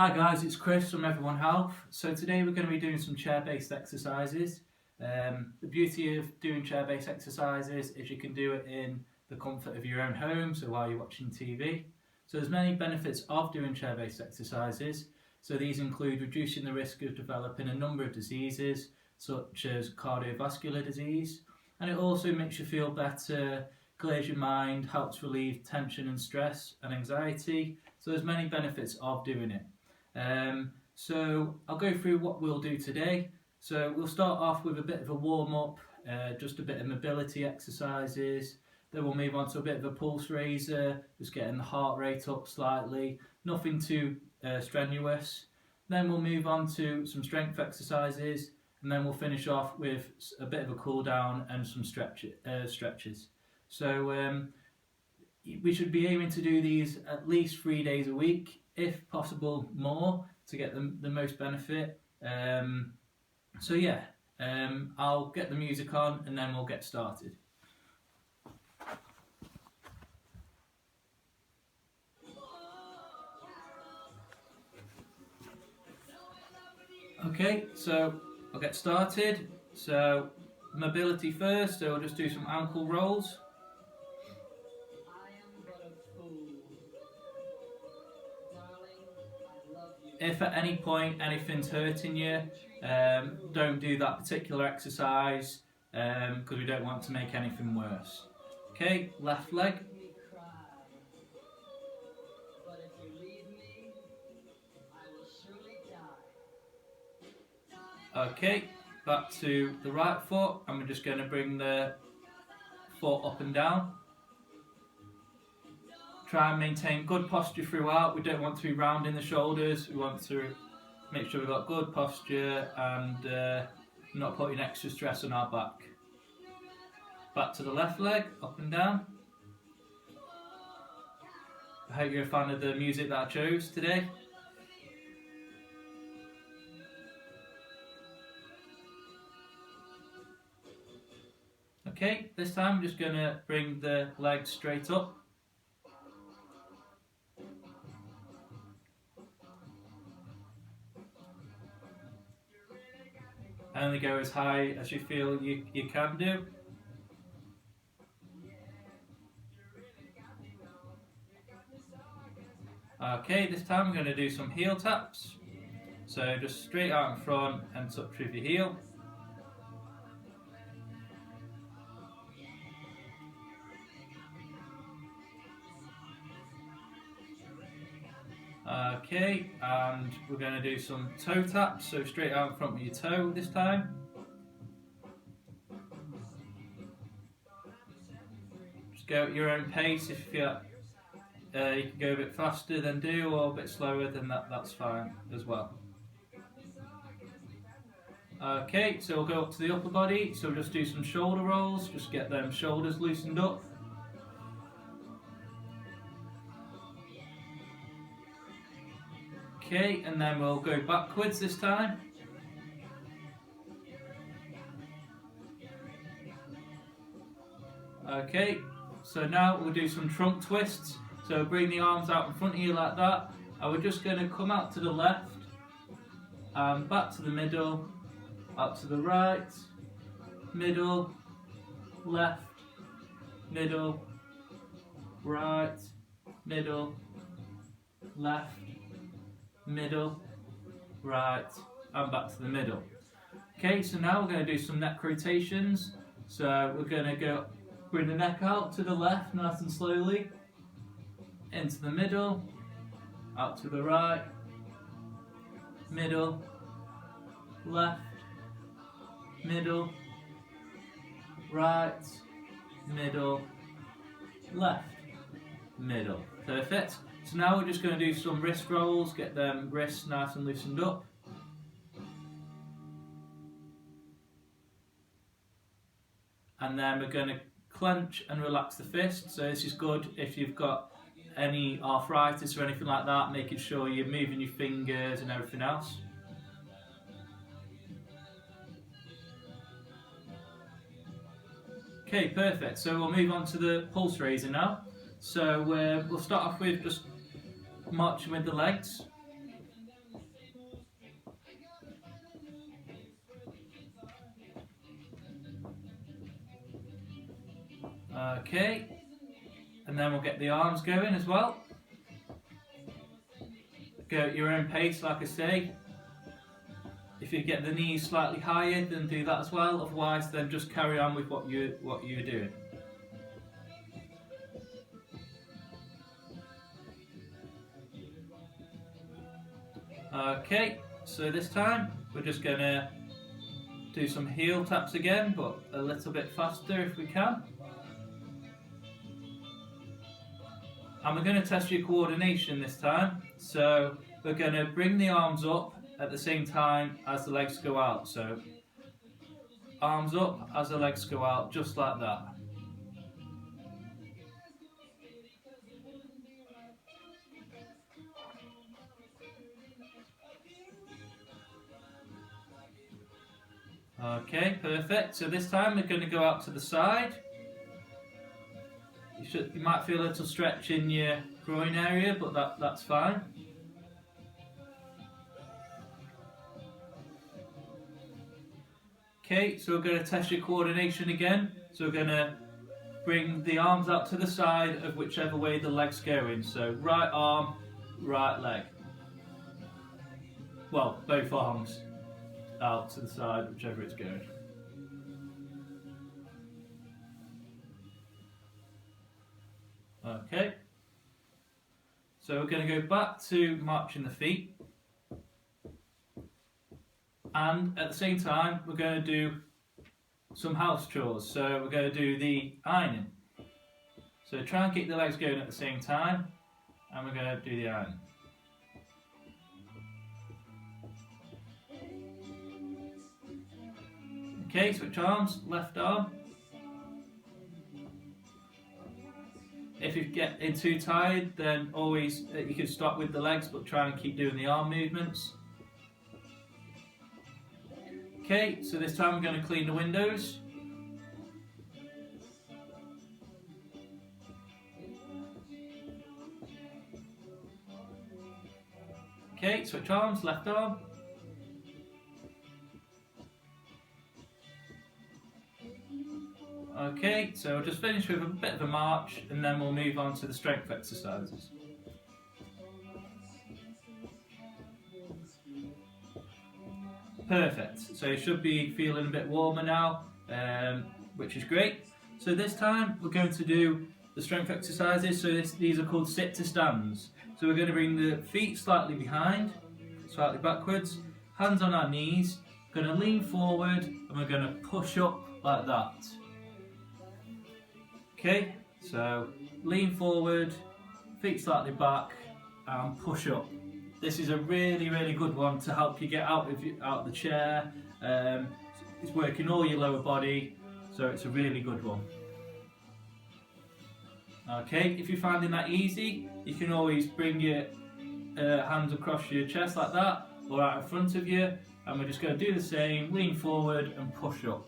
Hi guys, it's Chris from Everyone Health. So today we're going to be doing some chair-based exercises. The beauty of doing chair-based exercises is you can do it in the comfort of your own home, so while you're watching TV. So there's many benefits of doing chair-based exercises. So these include reducing the risk of developing a number of diseases such as cardiovascular disease, and it also makes you feel better, clears your mind, helps relieve tension and stress and anxiety. So there's many benefits of doing it. So I'll go through what we'll do today. So we'll start off with a bit of a warm-up, just a bit of mobility exercises. Then we'll move on to a bit of a pulse raiser, just getting the heart rate up slightly, nothing too strenuous. Then we'll move on to some strength exercises, and then we'll finish off with a bit of a cool down and some stretches. So we should be aiming to do these at least 3 days a week, if possible more, to get the most benefit. I'll get the music on and then we'll get started. Okay, so I'll get started. So mobility first, so I'll just do some ankle rolls. If at any point anything's hurting you, don't do that particular exercise because we don't want to make anything worse. Okay, left leg. Okay, back to the right foot, and we're just going to bring the foot up and down. Try and maintain good posture throughout. We don't want to be rounding the shoulders. We want to make sure we've got good posture and not putting extra stress on our back. Back to the left leg, up and down. I hope you're a fan of the music that I chose today. Okay, this time I'm just going to bring the leg straight up. Only go as high as you feel you can do. Okay, this time I'm going to do some heel taps. So just straight out in front and touch with your heel. Okay, and we're going to do some toe taps, so straight out in front with your toe this time. Just go at your own pace. If you feel you can go a bit faster, then do, or a bit slower, then that's fine as well. Okay, so we'll go up to the upper body, so we'll just do some shoulder rolls, just get them shoulders loosened up. Okay, and then we'll go backwards this time. Okay, so now we'll do some trunk twists. So bring the arms out in front of you like that. And we're just going to come out to the left, and back to the middle, out to the right, middle, left, middle, right, middle, left, middle, right, and back to the middle. Okay, so now we're going to do some neck rotations. So we're going to bring the neck out to the left nice and slowly, into the middle, out to the right, middle, left, middle, right, middle, left, middle. Perfect. So now we're just going to do some wrist rolls, get them wrists nice and loosened up. And then we're going to clench and relax the fist. So this is good if you've got any arthritis or anything like that, making sure you're moving your fingers and everything else. Okay, perfect. So we'll move on to the pulse raiser now. So we'll start off with just marching with the legs. Okay, and then we'll get the arms going as well. Go at your own pace, like I say. If you get the knees slightly higher, then do that as well. Otherwise, then just carry on with what you're doing. Okay, so this time we're just going to do some heel taps again, but a little bit faster if we can. And we're going to test your coordination this time. So we're going to bring the arms up at the same time as the legs go out. So arms up as the legs go out, just like that. Okay, perfect. So this time we're going to go out to the side. You might feel a little stretch in your groin area, but that's fine. Okay, so we're going to test your coordination again. So we're going to bring the arms out to the side of whichever way the leg's going. So right arm, right leg. Well, both arms out to the side, whichever it's going. Okay, so we're going to go back to marching the feet, and at the same time we're going to do some house chores. So we're going to do the ironing. So try and keep the legs going at the same time, and we're going to do the ironing. Okay, switch arms, left arm. If you get too tired, then always you can stop with the legs, but try and keep doing the arm movements. Okay, so this time we're going to clean the windows. Okay, switch arms, left arm. Okay, so we'll just finish with a bit of a march, and then we'll move on to the strength exercises. Perfect, so you should be feeling a bit warmer now, which is great. So this time we're going to do the strength exercises. So these are called sit to stands. So we're going to bring the feet slightly behind, slightly backwards, hands on our knees, we're going to lean forward, and we're going to push up like that. Okay, so lean forward, feet slightly back, and push up. This is a really, really good one to help you get out of the chair. It's working all your lower body, so it's a really good one. Okay, if you're finding that easy, you can always bring your hands across your chest like that, or out in front of you, and we're just going to do the same, lean forward and push up.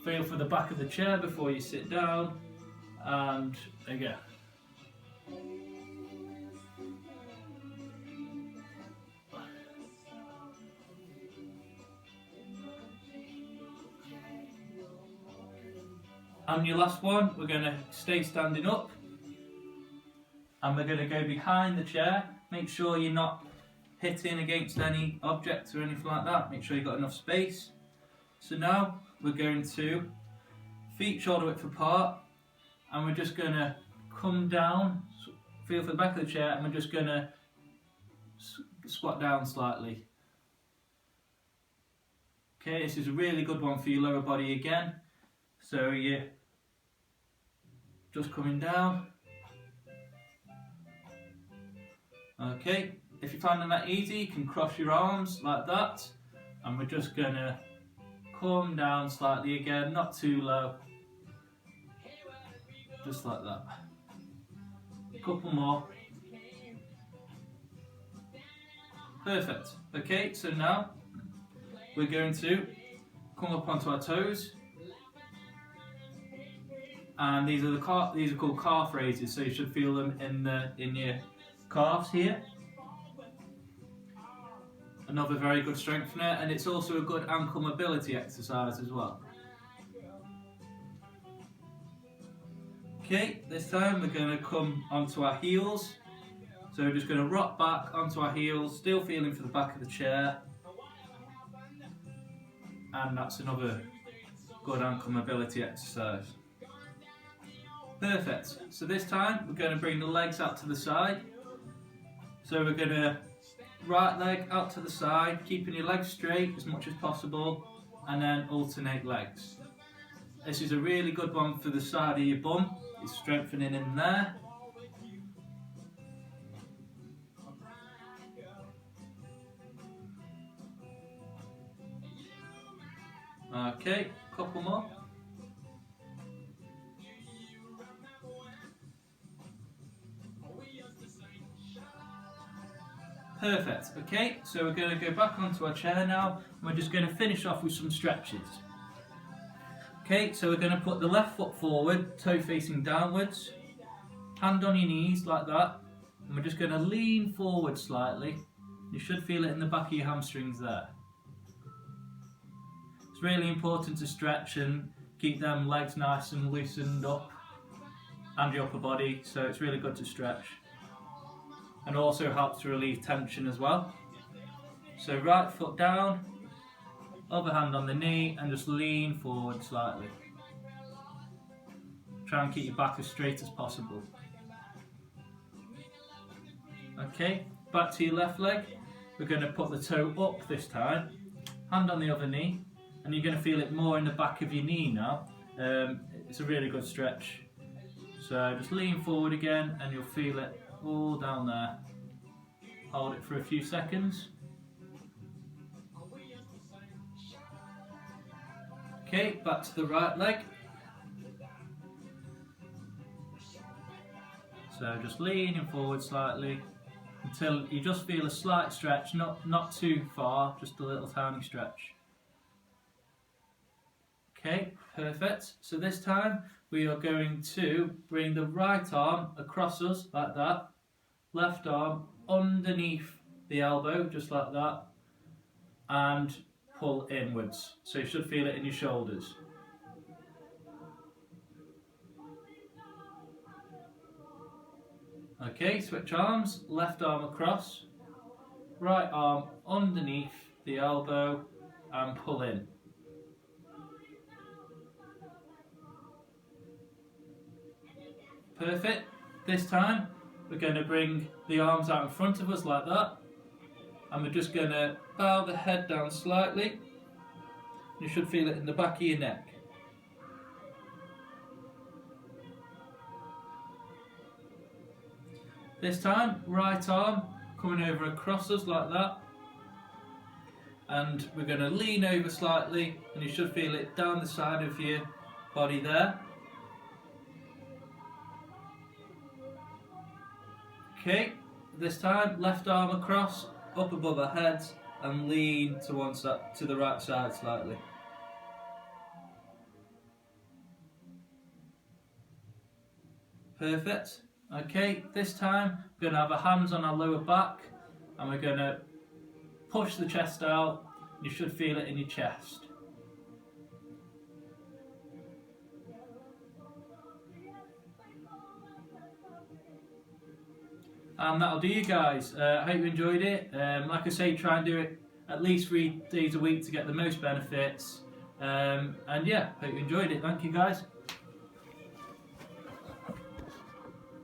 Feel for the back of the chair before you sit down, and again. And your last one, we're going to stay standing up, and we're going to go behind the chair. Make sure you're not hitting against any objects or anything like that. Make sure you've got enough space. So now we're going to feet shoulder width apart, and we're just going to come down, feel for the back of the chair, and we're just going to squat down slightly. Okay, this is a really good one for your lower body again. So you're just coming down. Okay, if you're finding that easy, you can cross your arms like that, and we're just going to come down slightly again, not too low, just like that. A couple more. Perfect. Okay, so now we're going to come up onto our toes, and these are called calf raises. So you should feel them in your calves here. Another very good strengthener, and it's also a good ankle mobility exercise as well. Okay, this time we're going to come onto our heels. So we're just going to rock back onto our heels, still feeling for the back of the chair. And that's another good ankle mobility exercise. Perfect. So this time we're going to bring the legs out to the side. So we're going to right leg out to the side, keeping your legs straight as much as possible, and then alternate legs. This is a really good one for the side of your bum. It's strengthening in there. Okay, couple more. Perfect. Okay, so we're going to go back onto our chair now, and we're just going to finish off with some stretches. Okay, so we're going to put the left foot forward, toe facing downwards, hand on your knees like that, and we're just going to lean forward slightly. You should feel it in the back of your hamstrings there. It's really important to stretch and keep them legs nice and loosened up, and your upper body, so it's really good to stretch. And also helps to relieve tension as well. So right foot down, other hand on the knee, and just lean forward slightly. Try and keep your back as straight as possible. Okay, back to your left leg. We're going to put the toe up this time, hand on the other knee, and you're going to feel it more in the back of your knee now. It's a really good stretch. So just lean forward again, and you'll feel it all down there. Hold it for a few seconds. Okay, back to the right leg. So just leaning forward slightly until you just feel a slight stretch, not too far, just a little tiny stretch. Okay, perfect. So this time we are going to bring the right arm across us like that, left arm underneath the elbow just like that, and pull inwards. So you should feel it in your shoulders. Okay, switch arms, left arm across, right arm underneath the elbow and pull in. Perfect. This time we're going to bring the arms out in front of us like that, and we're just going to bow the head down slightly. You should feel it in the back of your neck. This time, right arm coming over across us like that, and we're going to lean over slightly, and you should feel it down the side of your body there. Okay, this time left arm across, up above our heads, and lean to one side, to the right side slightly. Perfect. Okay, this time we're going to have our hands on our lower back, and we're going to push the chest out. You should feel it in your chest. And that'll do you guys. I hope you enjoyed it. Like I say, try and do it at least 3 days a week to get the most benefits. And yeah, hope you enjoyed it. Thank you guys.